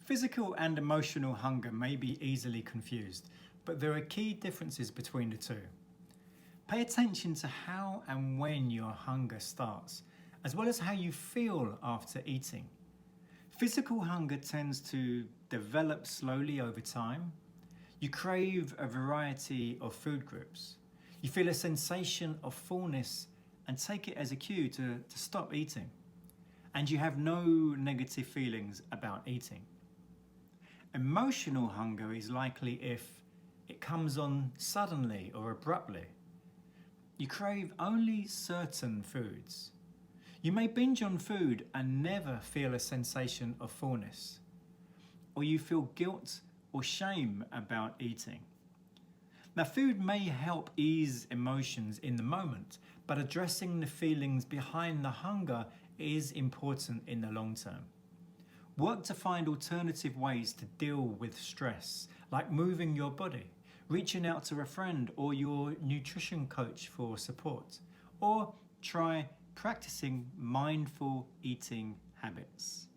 Physical and emotional hunger may be easily confused, but there are key differences between the two. Pay attention to how and when your hunger starts, as well as how you feel after eating. Physical hunger tends to develop slowly over time. You crave a variety of food groups. You feel a sensation of fullness and take it as a cue to stop eating. And you have no negative feelings about eating. Emotional hunger is likely if it comes on suddenly or abruptly. You crave only certain foods. You may binge on food and never feel a sensation of fullness. Or you feel guilt or shame about eating. Now, food may help ease emotions in the moment, but addressing the feelings behind the hunger is important in the long term. Work to find alternative ways to deal with stress, like moving your body, reaching out to a friend or your nutrition coach for support, or try practicing mindful eating habits.